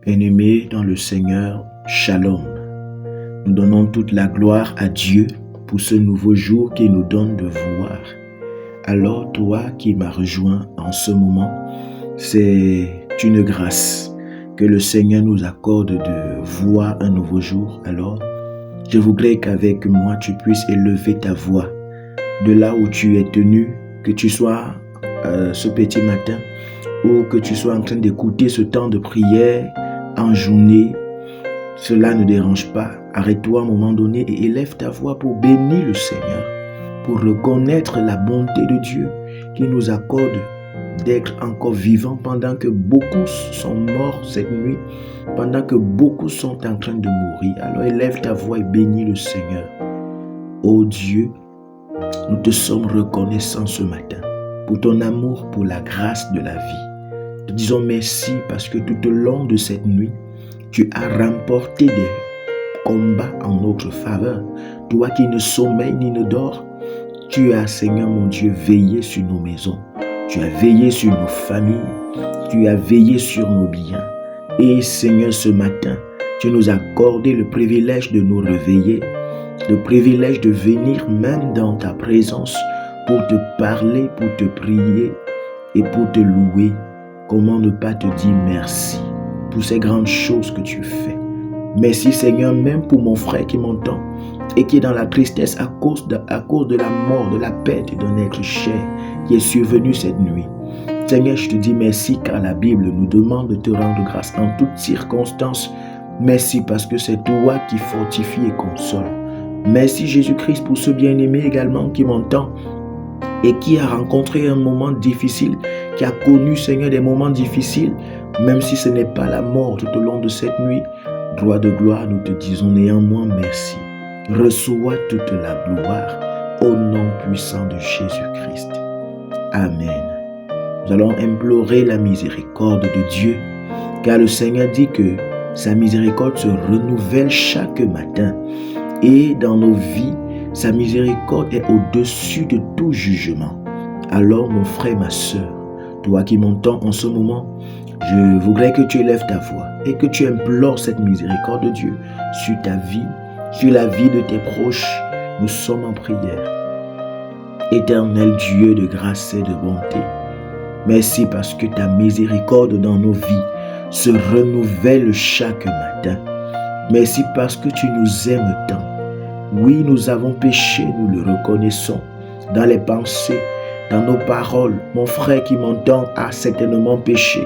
Bien-aimés dans le Seigneur, Shalom. Nous donnons toute la gloire à Dieu pour ce nouveau jour qu'il nous donne de voir. Alors toi qui m'as rejoint en ce moment, c'est une grâce que le Seigneur nous accorde de voir un nouveau jour. Alors, je voudrais qu'avec moi tu puisses élever ta voix de là où tu es tenu, que tu sois ce petit matin ou que tu sois en train d'écouter ce temps de prière en journée. Cela ne dérange pas. Arrête-toi à un moment donné et élève ta voix pour bénir le Seigneur, pour reconnaître la bonté de Dieu qui nous accorde d'être encore vivants pendant que beaucoup sont morts cette nuit, pendant que beaucoup sont en train de mourir. Alors élève ta voix et bénis le Seigneur. Ô Dieu, nous te sommes reconnaissants ce matin pour ton amour, pour la grâce de la vie. Te disons merci parce que tout au long de cette nuit, tu as remporté des combats en notre faveur. Toi qui ne sommeilles ni ne dors, tu as, Seigneur mon Dieu, veillé sur nos maisons. Tu as veillé sur nos familles. Tu as veillé sur nos biens. Et Seigneur, ce matin, tu nous as accordé le privilège de nous réveiller, le privilège de venir même dans ta présence pour te parler, pour te prier et pour te louer. Comment ne pas te dire merci pour ces grandes choses que tu fais. Merci Seigneur, même pour mon frère qui m'entend et qui est dans la tristesse à cause de la mort, de la perte d'un être cher qui est survenu cette nuit. Seigneur, je te dis merci car la Bible nous demande de te rendre grâce en toutes circonstances. Merci parce que c'est toi qui fortifie et console. Merci Jésus-Christ pour ce bien-aimé également qui m'entend et qui a rencontré un moment difficile, qui a connu, Seigneur, des moments difficiles, même si ce n'est pas la mort tout au long de cette nuit. Roi de gloire, nous te disons néanmoins merci. Reçois toute la gloire au nom puissant de Jésus-Christ. Amen. Nous allons implorer la miséricorde de Dieu, car le Seigneur dit que sa miséricorde se renouvelle chaque matin. Et dans nos vies, sa miséricorde est au-dessus de tout jugement. Alors, mon frère, ma sœur, toi qui m'entends en ce moment, je voudrais que tu élèves ta voix et que tu implores cette miséricorde de Dieu sur ta vie, sur la vie de tes proches. Nous sommes en prière. Éternel Dieu de grâce et de bonté, merci parce que ta miséricorde dans nos vies se renouvelle chaque matin. Merci parce que tu nous aimes tant. Oui, nous avons péché, nous le reconnaissons, dans les pensées, dans nos paroles. Mon frère qui m'entend a certainement péché.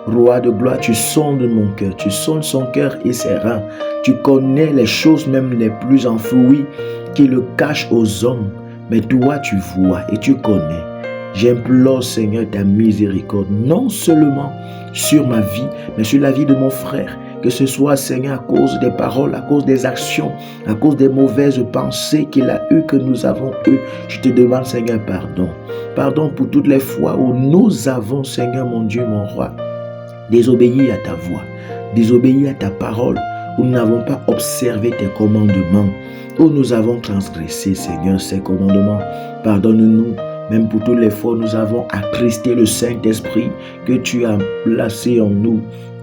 Roi de gloire, tu sondes mon cœur, tu sondes son cœur et ses reins. Tu connais les choses même les plus enfouies qui le cachent aux hommes. Mais toi, tu vois et tu connais. J'implore, Seigneur, ta miséricorde, non seulement sur ma vie, mais sur la vie de mon frère. Que ce soit, Seigneur, à cause des paroles, à cause des actions, à cause des mauvaises pensées qu'il a eues, que nous avons eues. Je te demande, Seigneur, pardon. Pardon pour toutes les fois où nous avons, Seigneur, mon Dieu, mon roi, désobéi à ta voix, désobéi à ta parole, où nous n'avons pas observé tes commandements, où nous avons transgressé, Seigneur, ces commandements. Pardonne-nous. Même pour toutes les fois, nous avons attristé le Saint-Esprit que tu as placé en nous.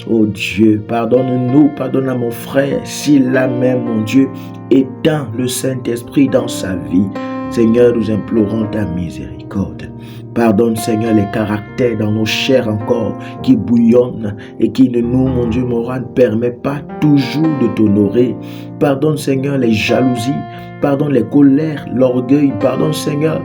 Oh Dieu, pardonne-nous, pardonne à mon frère, s'il a même, mon Dieu, éteint le Saint-Esprit dans sa vie. Seigneur, nous implorons ta miséricorde. Pardonne, Seigneur, les caractères dans nos chairs encore qui bouillonnent et qui ne nous, mon Dieu, mon roi, ne permet pas toujours de t'honorer. Pardonne, Seigneur, les jalousies. Pardonne les colères, l'orgueil. Pardonne, Seigneur,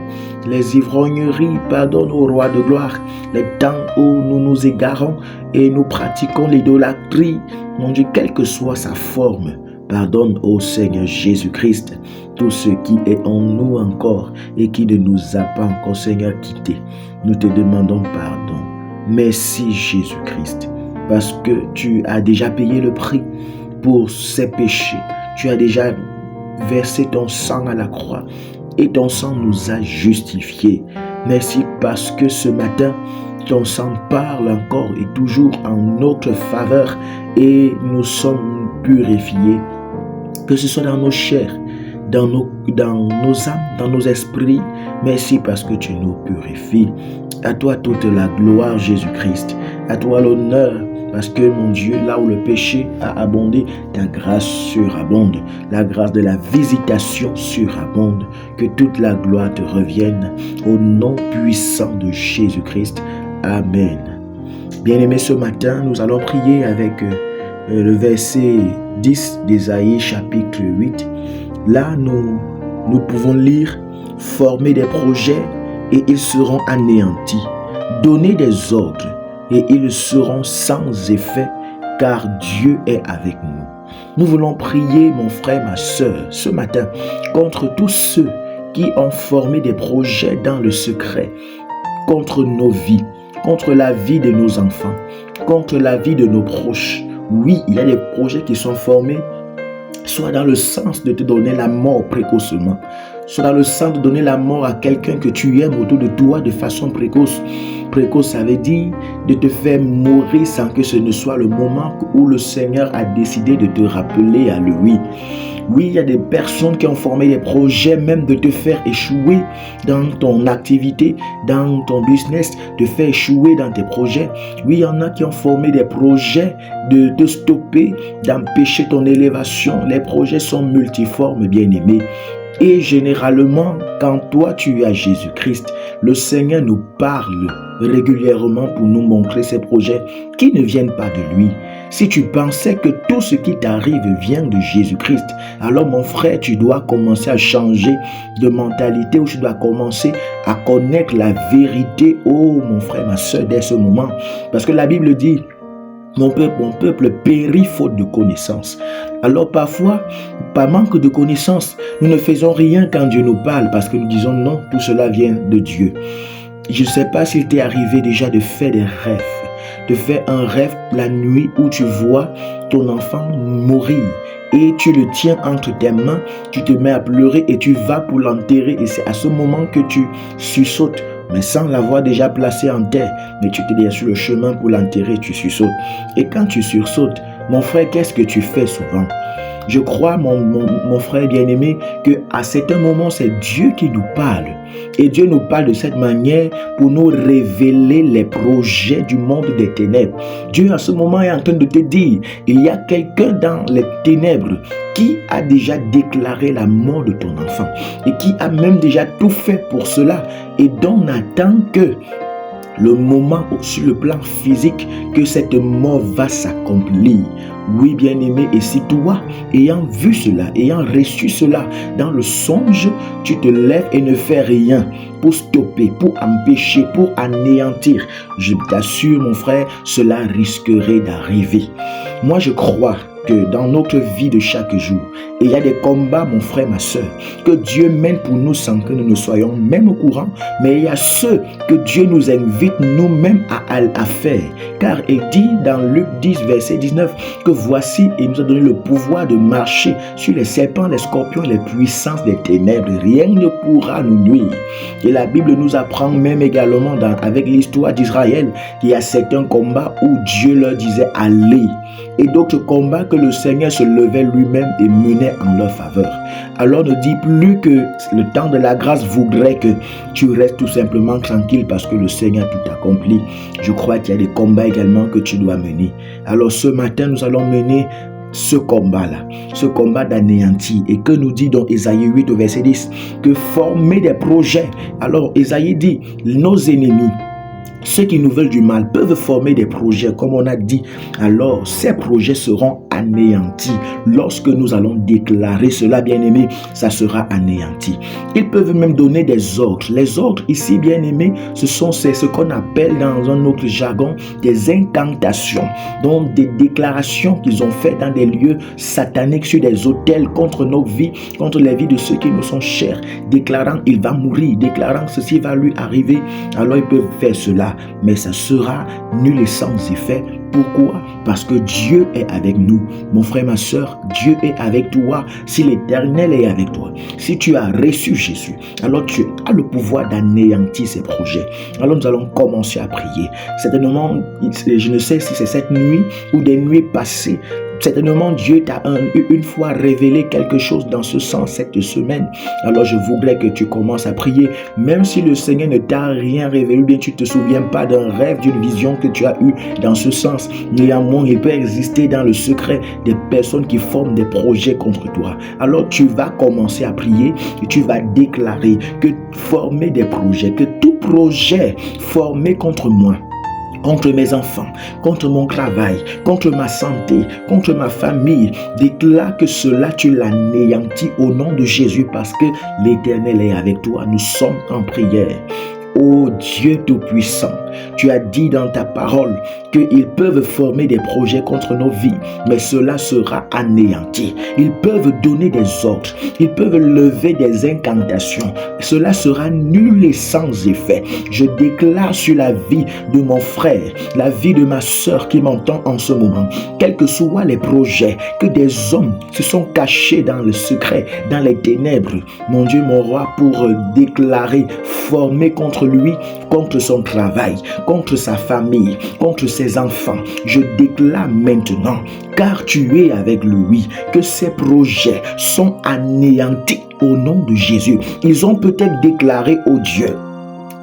les ivrogneries. Pardonne, ô roi de gloire, les temps où nous nous égarons et nous pratiquons l'idolâtrie. Mon Dieu, quelle que soit sa forme. Pardonne, ô Seigneur Jésus-Christ, tout ce qui est en nous encore et qui ne nous a pas encore, Seigneur, quittés. Nous te demandons pardon. Merci Jésus-Christ, parce que tu as déjà payé le prix pour ces péchés. Tu as déjà versé ton sang à la croix et ton sang nous a justifiés. Merci parce que ce matin, ton sang parle encore et toujours en notre faveur et nous sommes purifiés. Que ce soit dans nos chairs, dans nos âmes, dans nos esprits. Merci parce que tu nous purifies. À toi toute la gloire, Jésus-Christ. À toi l'honneur. Parce que, mon Dieu, là où le péché a abondé, ta grâce surabonde. La grâce de la visitation surabonde. Que toute la gloire te revienne. Au nom puissant de Jésus-Christ. Amen. Bien-aimés, ce matin, nous allons prier avec le verset 10 d'Ésaïe chapitre 8. Là, nous pouvons lire « Former des projets et ils seront anéantis. Donner des ordres et ils seront sans effet, car Dieu est avec nous. » Nous voulons prier, mon frère, ma soeur, ce matin, contre tous ceux qui ont formé des projets dans le secret, contre nos vies, contre la vie de nos enfants, contre la vie de nos proches. Oui, il y a des projets qui sont formés, soit dans le sens de te donner la mort précocement, soit dans le sens de donner la mort à quelqu'un que tu aimes autour de toi de façon précoce. Précoce, ça veut dire de te faire mourir sans que ce ne soit le moment où le Seigneur a décidé de te rappeler à lui. Oui, il y a des personnes qui ont formé des projets même de te faire échouer dans ton activité, dans ton business, de faire échouer dans tes projets. Oui, il y en a qui ont formé des projets de te stopper, d'empêcher ton élévation. Les projets sont multiformes, bien-aimés. Et généralement, quand toi tu es à Jésus-Christ, le Seigneur nous parle régulièrement pour nous montrer ces projets qui ne viennent pas de lui. Si tu pensais que tout ce qui t'arrive vient de Jésus-Christ, alors mon frère, tu dois commencer à changer de mentalité, ou tu dois commencer à connaître la vérité. Oh mon frère, ma soeur, dès ce moment. Parce que la Bible dit: mon peuple périt faute de connaissance. Alors parfois, par manque de connaissance, nous ne faisons rien quand Dieu nous parle parce que nous disons non, tout cela vient de Dieu. Je ne sais pas s'il t'est arrivé déjà de faire des rêves, de faire un rêve la nuit où tu vois ton enfant mourir et tu le tiens entre tes mains, tu te mets à pleurer et tu vas pour l'enterrer et c'est à ce moment que tu sursautes. Mais sans l'avoir déjà placé en terre, mais tu t'es déjà sur le chemin pour l'enterrer, tu sursautes. Et quand tu sursautes, mon frère, qu'est-ce que tu fais souvent? Je crois, mon frère bien-aimé, qu'à certains moments, c'est Dieu qui nous parle. Et Dieu nous parle de cette manière pour nous révéler les projets du monde des ténèbres. Dieu, à ce moment, est en train de te dire, il y a quelqu'un dans les ténèbres qui a déjà déclaré la mort de ton enfant et qui a même déjà tout fait pour cela et dont on attend que le moment sur le plan physique que cette mort va s'accomplir. Oui, bien-aimé, et si toi, ayant vu cela, ayant reçu cela dans le songe, tu te lèves et ne fais rien pour stopper, pour empêcher, pour anéantir, je t'assure, mon frère, cela risquerait d'arriver. Moi, je crois que dans notre vie de chaque jour, il y a des combats, mon frère, ma soeur, que Dieu mène pour nous sans que nous ne soyons même au courant, mais il y a ceux que Dieu nous invite nous-mêmes à faire. Car il dit dans Luc 10, verset 19, que voici, il nous a donné le pouvoir de marcher sur les serpents, les scorpions, les puissances des ténèbres. Rien ne pourra nous nuire. Et la Bible nous apprend même également avec l'histoire d'Israël qu'il y a certains combats où Dieu leur disait allez. Et d'autres combats que le Seigneur se levait lui-même et menait en leur faveur. Alors ne dis plus que le temps de la grâce voudrait que tu restes tout simplement tranquille parce que le Seigneur a tout accompli. Je crois qu'il y a des combats également que tu dois mener. Alors ce matin, nous allons mener ce combat-là, ce combat d'anéanti, et que nous dit dans Ésaïe 8 au verset 10, que former des projets. Alors Ésaïe dit, nos ennemis, ceux qui nous veulent du mal peuvent former des projets, comme on a dit. Alors, ces projets seront anéantis. Lorsque nous allons déclarer cela, bien-aimé, ça sera anéanti. Ils peuvent même donner des ordres. Les ordres, ici, bien-aimé, c'est ce qu'on appelle dans un autre jargon des incantations. Donc, des déclarations qu'ils ont faites dans des lieux sataniques, sur des autels contre nos vies, contre les vies de ceux qui nous sont chers, déclarant il va mourir, déclarant ceci va lui arriver. Alors, ils peuvent faire cela. Mais ça sera nul et sans effet. Pourquoi? Parce que Dieu est avec nous. Mon frère, ma soeur, Dieu est avec toi. Si l'Éternel est avec toi, si tu as reçu Jésus, alors tu as le pouvoir d'anéantir ces projets. Alors nous allons commencer à prier. Certainement, je ne sais si c'est cette nuit ou des nuits passées, Certainement, Dieu t'a une fois révélé quelque chose dans ce sens cette semaine. Alors, je voudrais que tu commences à prier, même si le Seigneur ne t'a rien révélé, ou bien tu ne te souviens pas d'un rêve, d'une vision que tu as eue dans ce sens. Néanmoins, il peut exister dans le secret des personnes qui forment des projets contre toi. Alors, tu vas commencer à prier et tu vas déclarer que former des projets, que tout projet formé contre moi, contre mes enfants, contre mon travail, contre ma santé, contre ma famille, déclare que cela tu l'anéantis au nom de Jésus, parce que l'Éternel est avec toi. Nous sommes en prière. Ô Dieu Tout-Puissant, tu as dit dans ta parole qu'ils peuvent former des projets contre nos vies, mais cela sera anéanti. Ils peuvent donner des ordres, ils peuvent lever des incantations, cela sera nul et sans effet. Je déclare sur la vie de mon frère, la vie de ma soeur qui m'entend en ce moment, quels que soient les projets que des hommes se sont cachés dans le secret, dans les ténèbres, mon Dieu, mon roi, pour déclarer, former contre lui, contre son travail, contre sa famille, contre ses enfants. Je déclare maintenant, car tu es avec lui, que ces projets sont anéantis au nom de Jésus. Ils ont peut-être déclaré au Dieu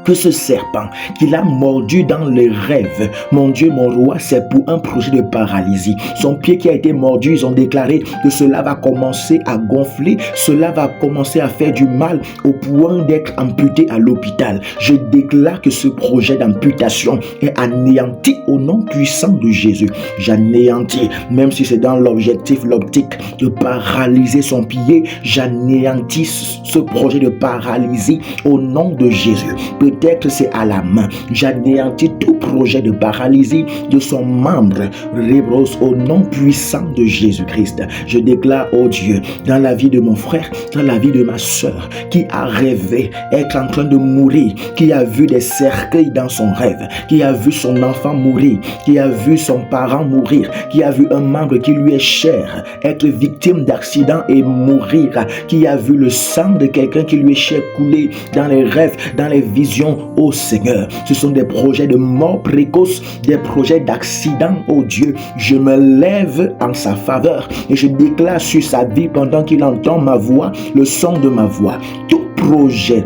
que ce serpent qu'il a mordu dans les rêves, mon Dieu, mon roi, c'est pour un projet de paralysie. Son pied qui a été mordu, ils ont déclaré que cela va commencer à gonfler, cela va commencer à faire du mal au point d'être amputé à l'hôpital. Je déclare que ce projet d'amputation est anéanti au nom puissant de Jésus. J'anéantis, même si c'est dans l'optique de paralyser son pied, j'anéantis ce projet de paralysie au nom de Jésus. Peut-être c'est à la main. J'anéantis tout projet de paralysie de son membre, Rébros, au nom puissant de Jésus-Christ. Je déclare, oh Dieu, dans la vie de mon frère, dans la vie de ma soeur, qui a rêvé être en train de mourir, qui a vu des cercueils dans son rêve, qui a vu son enfant mourir, qui a vu son parent mourir, qui a vu un membre qui lui est cher être victime d'accident et mourir, qui a vu le sang de quelqu'un qui lui est cher couler dans les rêves, dans les visions. Oh Seigneur, ce sont des projets de mort précoce, des projets d'accident. Oh Dieu, je me lève en sa faveur et je déclare sur sa vie pendant qu'il entend ma voix, le son de ma voix, tout projet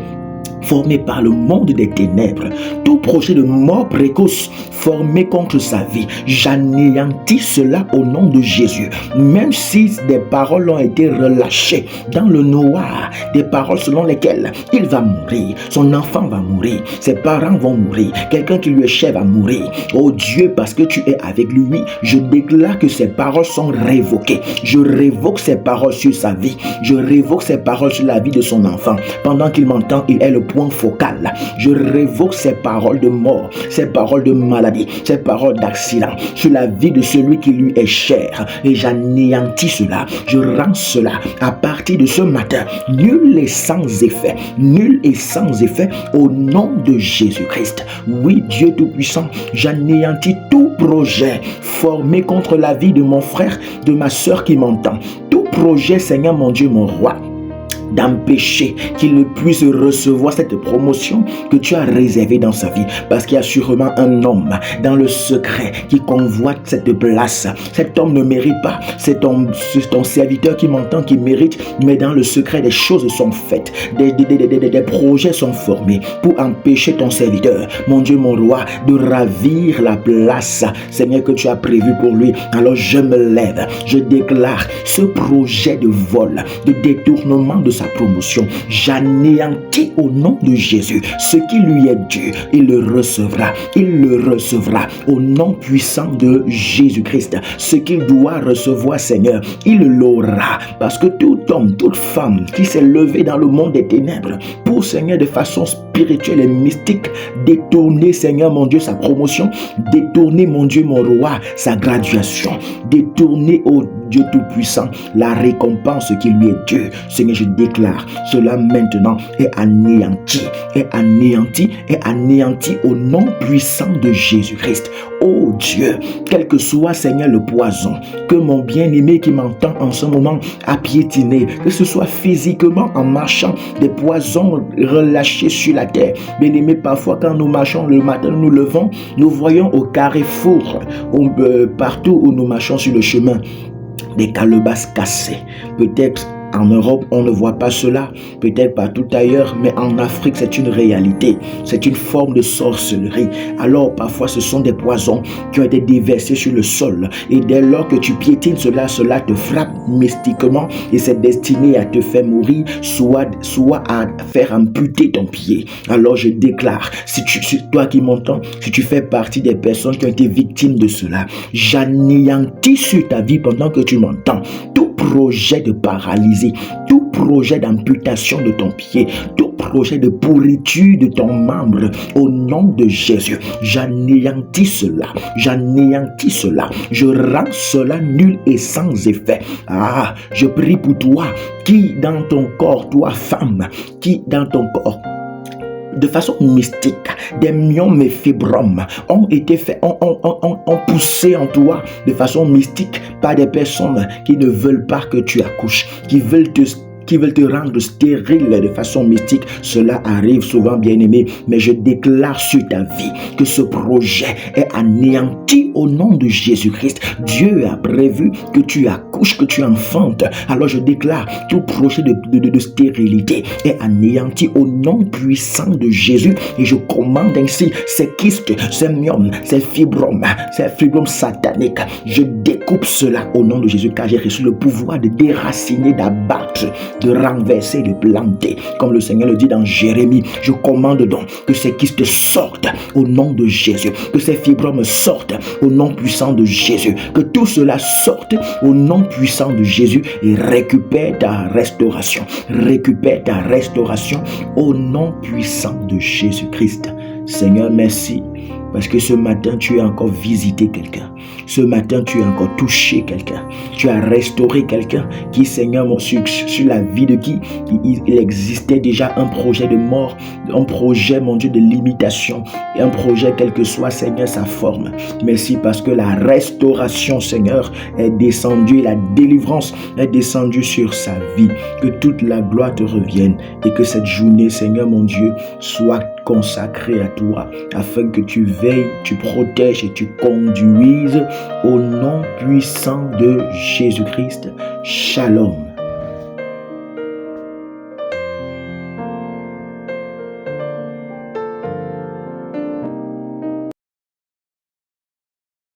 formé par le monde des ténèbres, tout projet de mort précoce formé contre sa vie, j'anéantis cela au nom de Jésus. Même si des paroles ont été relâchées dans le noir, des paroles selon lesquelles il va mourir, son enfant va mourir, ses parents vont mourir, quelqu'un qui lui est cher va mourir. Oh Dieu, parce que tu es avec lui, je déclare que ces paroles sont révoquées. Je révoque ces paroles sur sa vie, je révoque ces paroles sur la vie de son enfant. Pendant qu'il m'entend, il est le point focal. Je révoque ces paroles de mort, ces paroles de maladie, ces paroles d'accident sur la vie de celui qui lui est cher, et j'anéantis cela. Je rends cela à partir de ce matin nul et sans effet, nul et sans effet au nom de Jésus-Christ. Oui, Dieu Tout-Puissant, j'anéantis tout projet formé contre la vie de mon frère, de ma soeur qui m'entend, tout projet, Seigneur mon Dieu, mon roi, d'empêcher qu'il ne puisse recevoir cette promotion que tu as réservée dans sa vie, parce qu'il y a sûrement un homme dans le secret qui convoite cette place. Cet homme ne mérite pas, c'est ton serviteur qui m'entend qui mérite, mais dans le secret des choses sont faites, des projets sont formés pour empêcher ton serviteur, mon Dieu, mon roi, de ravir la place, Seigneur, que tu as prévu pour lui. Alors je me lève, je déclare ce projet de vol, de détournement de sa promotion, j'anéantis au nom de Jésus ce qui lui est dû. Il le recevra au nom puissant de Jésus-Christ. Ce qu'il doit recevoir, Seigneur, il l'aura, parce que tout homme, toute femme qui s'est levé dans le monde des ténèbres pour, Seigneur, de façon spirituelle et mystique, détourner, Seigneur mon Dieu, sa promotion, détourner, mon Dieu, mon roi, sa graduation, détourner, au Dieu Tout-Puissant, la récompense qui lui est due. Seigneur, je déclare cela maintenant est anéanti, au nom puissant de Jésus-Christ. Oh Dieu, quel que soit, Seigneur, le poison que mon bien-aimé qui m'entend en ce moment a piétiné, que ce soit physiquement en marchant, des poisons relâchés sur la terre. Bien-aimé, parfois quand nous marchons le matin, nous levons, nous voyons au carrefour, partout où nous marchons sur le chemin, des calebasses cassées. Peut-être en Europe, on ne voit pas cela, peut-être partout ailleurs, mais en Afrique, c'est une réalité. C'est une forme de sorcellerie. Alors, parfois, ce sont des poisons qui ont été déversés sur le sol. Et dès lors que tu piétines cela te frappe mystiquement et c'est destiné à te faire mourir, soit à faire amputer ton pied. Alors, je déclare, si toi qui m'entends, si tu fais partie des personnes qui ont été victimes de cela, j'anéantis sur ta vie pendant que tu m'entends tout projet de paralysie, tout projet d'amputation de ton pied, tout projet de pourriture de ton membre, au nom de Jésus, j'anéantis cela, je rends cela nul et sans effet. Je prie pour toi, qui dans ton corps, toi femme, qui dans ton corps, de façon mystique, des myomes et fibromes ont été faits, ont poussé en toi de façon mystique par des personnes qui ne veulent pas que tu accouches, qui veulent te rendre stérile de façon mystique. Cela arrive souvent, bien-aimé, mais je déclare sur ta vie que ce projet est anéanti au nom de Jésus-Christ. Dieu a prévu que tu accouches, que tu enfantes. Alors je déclare tout projet de stérilité est anéanti au nom puissant de Jésus et je commande ainsi ces kystes, ces myomes, ces fibromes sataniques. Je découpe cela au nom de Jésus car j'ai reçu le pouvoir de déraciner, d'abattre, de renverser, de planter. Comme le Seigneur le dit dans Jérémie, je commande donc que ces kystes sortent au nom de Jésus, que ces fibromes sortent au nom puissant de Jésus, que tout cela sorte au nom puissant de Jésus et récupère ta restauration au nom puissant de Jésus-Christ. Seigneur, merci parce que ce matin, tu as encore visité quelqu'un. Ce matin, tu as encore touché quelqu'un. Tu as restauré quelqu'un qui, Seigneur, sur la vie de qui il existait déjà un projet de mort, un projet, mon Dieu, de limitation, et un projet, quelle que soit, Seigneur, sa forme. Merci parce que la restauration, Seigneur, est descendue, la délivrance est descendue sur sa vie. Que toute la gloire te revienne et que cette journée, Seigneur, mon Dieu, soit consacré à toi, afin que tu veilles, tu protèges et tu conduises au nom puissant de Jésus-Christ. Shalom.